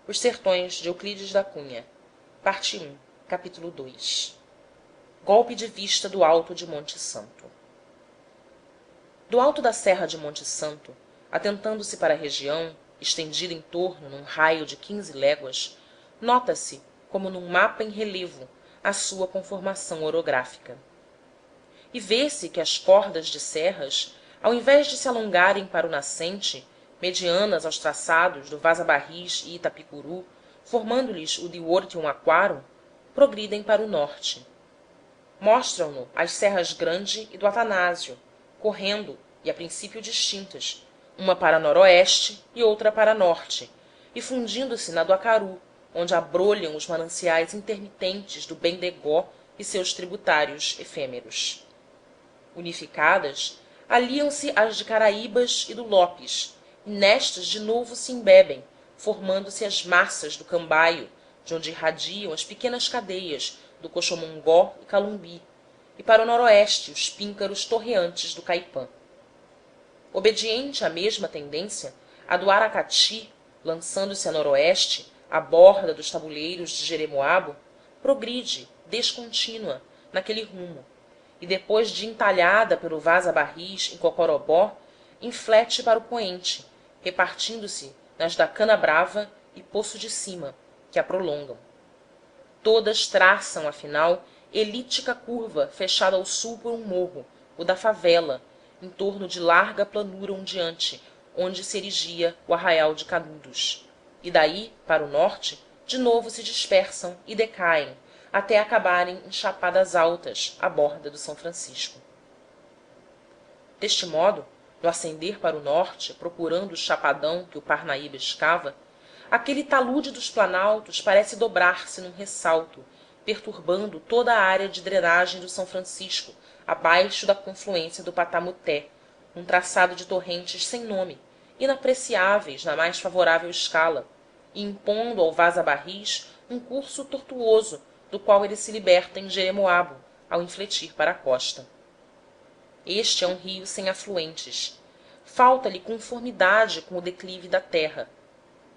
Os Sertões, de Euclides da Cunha. Parte 1, capítulo 2. Golpe de vista do alto de Monte Santo. Do alto da serra de Monte Santo, atentando-se para a região, estendida em torno num raio de 15 léguas, nota-se, como num mapa em relevo, a sua conformação orográfica. E vê-se que as cordas de serras, ao invés de se alongarem para o nascente, medianas aos traçados do Vaza Barris e Itapicuru, formando-lhes o Divortium Aquarum, progridem para o norte. Mostram-no as serras Grande e do Atanásio, correndo, e a princípio distintas, uma para noroeste e outra para norte, e fundindo-se na do Acaru, onde abrolham os mananciais intermitentes do Bendegó e seus tributários efêmeros. Unificadas, aliam-se as de Caraíbas e do Lopes, e nestas de novo se embebem, formando-se as massas do Cambaio, de onde irradiam as pequenas cadeias do Coxomongó e Calumbi, e para o noroeste os píncaros torreantes do Caipã. Obediente à mesma tendência, a do Aracati, lançando-se a noroeste, à borda dos tabuleiros de Jeremoabo, progride, descontínua, naquele rumo, e depois de entalhada pelo Vaza Barris em Cocorobó, inflete para o poente, repartindo-se nas da Canabrava e Poço de Cima, que a prolongam. Todas traçam, afinal, elíptica curva fechada ao sul por um morro, o da Favela, em torno de larga planura ondeante, onde se erigia o arraial de Canudos. E daí, para o norte, de novo se dispersam e decaem, até acabarem em chapadas altas à borda do São Francisco. Deste modo, no ascender para o norte, procurando o chapadão que o Parnaíba escava, aquele talude dos planaltos parece dobrar-se num ressalto, perturbando toda a área de drenagem do São Francisco, abaixo da confluência do Patamuté, um traçado de torrentes sem nome, inapreciáveis na mais favorável escala, e impondo ao Vaza Barris um curso tortuoso do qual ele se liberta em Jeremoabo, ao infletir para a costa. Este é um rio sem afluentes. Falta-lhe conformidade com o declive da terra.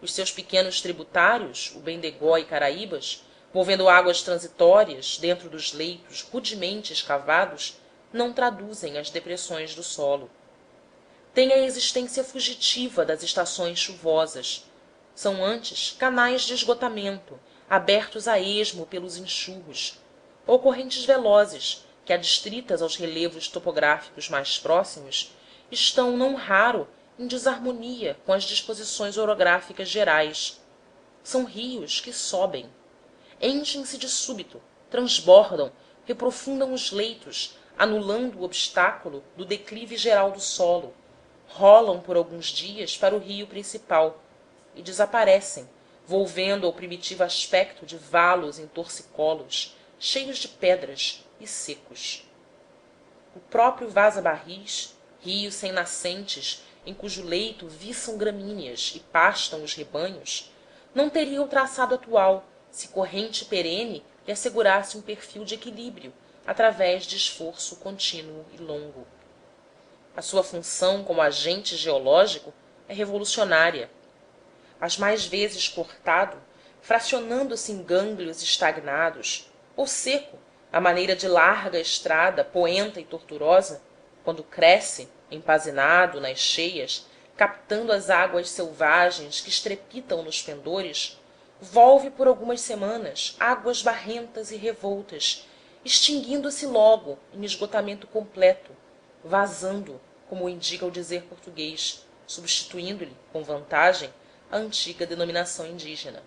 Os seus pequenos tributários, o Bendegó e Caraíbas, movendo águas transitórias dentro dos leitos rudemente escavados, não traduzem as depressões do solo. Têm a existência fugitiva das estações chuvosas. São antes canais de esgotamento, abertos a esmo pelos enxurros, ou correntes velozes que, adstritas aos relevos topográficos mais próximos, estão não raro em desarmonia com as disposições orográficas gerais. São rios que sobem. Enchem-se de súbito, transbordam, reprofundam os leitos, anulando o obstáculo do declive geral do solo, rolam por alguns dias para o rio principal e desaparecem, volvendo ao primitivo aspecto de valos em torcicolos, cheios de pedras e secos. O próprio Vaza Barris, rio sem nascentes, em cujo leito viçam gramíneas e pastam os rebanhos, não teria o traçado atual se corrente perene lhe assegurasse um perfil de equilíbrio através de esforço contínuo e longo. A sua função como agente geológico é revolucionária. As mais vezes cortado, fracionando-se em gânglios estagnados, ou seco, à maneira de larga estrada poenta e tortuosa, quando cresce, empazinado nas cheias, captando as águas selvagens que estrepitam nos pendores, volve por algumas semanas águas barrentas e revoltas, extinguindo-se logo em esgotamento completo, vazando, como o indica o dizer português, substituindo-lhe, com vantagem, a antiga denominação indígena.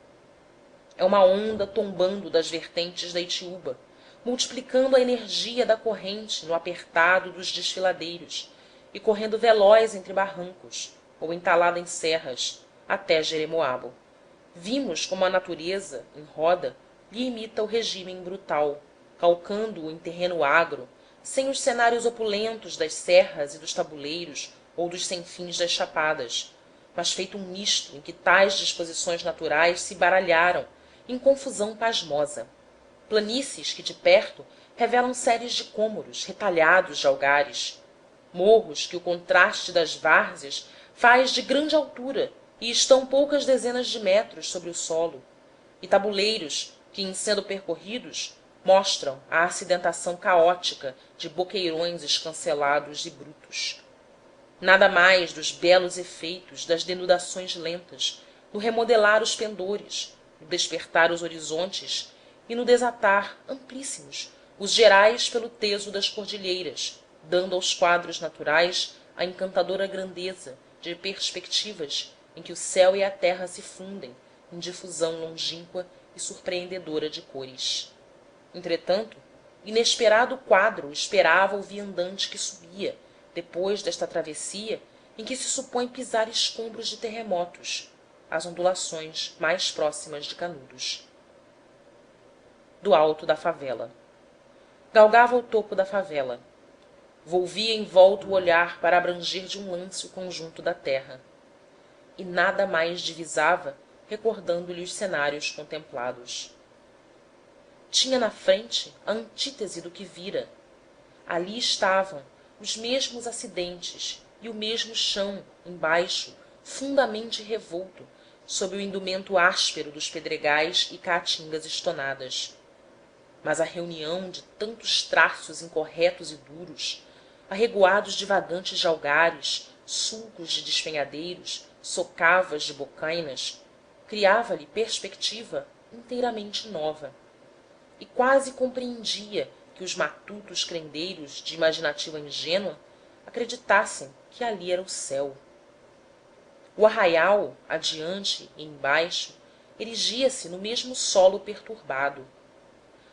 É uma onda tombando das vertentes da Itiúba, multiplicando a energia da corrente no apertado dos desfiladeiros e correndo veloz entre barrancos ou entalada em serras até Jeremoabo. Vimos como a natureza, em roda, lhe imita o regime brutal, calcando-o em terreno agro, sem os cenários opulentos das serras e dos tabuleiros ou dos sem-fins das chapadas, mas feito um misto em que tais disposições naturais se baralharam em confusão pasmosa. Planícies que de perto revelam séries de cômoros retalhados de algares, morros que o contraste das várzeas faz de grande altura e estão poucas dezenas de metros sobre o solo, e tabuleiros que, em sendo percorridos, mostram a acidentação caótica de boqueirões escancelados e brutos. Nada mais dos belos efeitos das denudações lentas no remodelar os pendores, no despertar os horizontes e no desatar amplíssimos os gerais pelo teso das cordilheiras, dando aos quadros naturais a encantadora grandeza de perspectivas em que o céu e a terra se fundem em difusão longínqua e surpreendedora de cores. Entretanto, inesperado quadro esperava o viandante que subia, depois desta travessia em que se supõe pisar escombros de terremotos, as ondulações mais próximas de Canudos. Do alto da favela. Galgava o topo da favela. Volvia em volta o olhar para abranger de um lance o conjunto da terra. E nada mais divisava, recordando-lhe os cenários contemplados. Tinha na frente a antítese do que vira. Ali estavam os mesmos acidentes e o mesmo chão, embaixo, fundamente revolto, sob o indumento áspero dos pedregais e caatingas estonadas. Mas a reunião de tantos traços incorretos e duros, arregoados de vagantes de algares, sulcos de despenhadeiros, socavas de bocainas, criava-lhe perspectiva inteiramente nova. E quase compreendia que os matutos crendeiros de imaginativa ingênua acreditassem que ali era o céu. O arraial, adiante e embaixo, erigia-se no mesmo solo perturbado.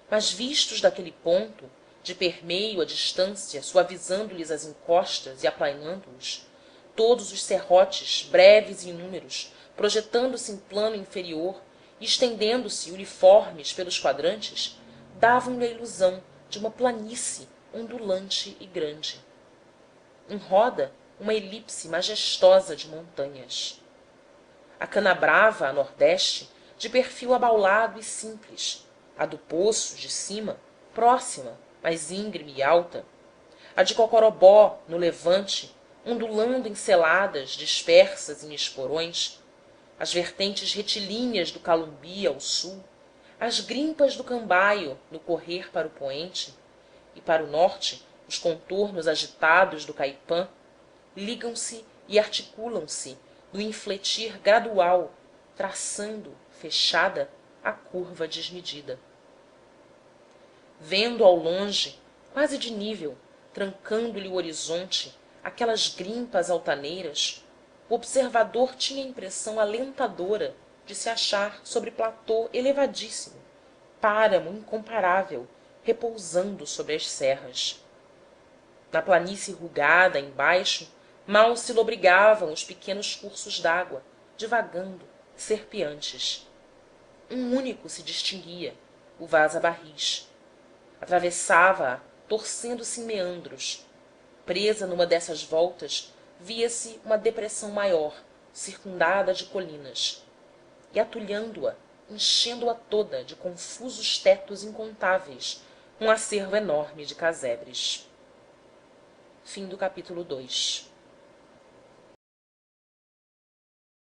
Mas vistos daquele ponto, de permeio à distância, suavizando lhes as encostas e aplainando os, todos os serrotes, breves e inúmeros, projetando-se em plano inferior e estendendo-se uniformes pelos quadrantes, davam-lhe a ilusão de uma planície ondulante e grande. Em roda, uma elipse majestosa de montanhas. A canabrava, a nordeste, de perfil abaulado e simples, a do poço, de cima, próxima, mas íngreme e alta, a de cocorobó, no levante, ondulando em seladas dispersas em esporões, as vertentes retilíneas do calumbi ao sul, as grimpas do cambaio no correr para o poente, e para o norte os contornos agitados do caipã, ligam-se e articulam-se no infletir gradual, traçando, fechada, a curva desmedida. Vendo ao longe, quase de nível, trancando-lhe o horizonte, aquelas grimpas altaneiras, o observador tinha a impressão alentadora de se achar sobre platô elevadíssimo, páramo incomparável, repousando sobre as serras. Na planície rugada embaixo mal se lobrigavam os pequenos cursos dágua, divagando, serpeantes. Um único se distinguia, o vaza-barris. Atravessava-a, torcendo-se em meandros. Presa numa dessas voltas, via-se uma depressão maior, circundada de colinas. E atulhando-a, enchendo-a toda de confusos tetos incontáveis, um acervo enorme de casebres. Fim do capítulo 2.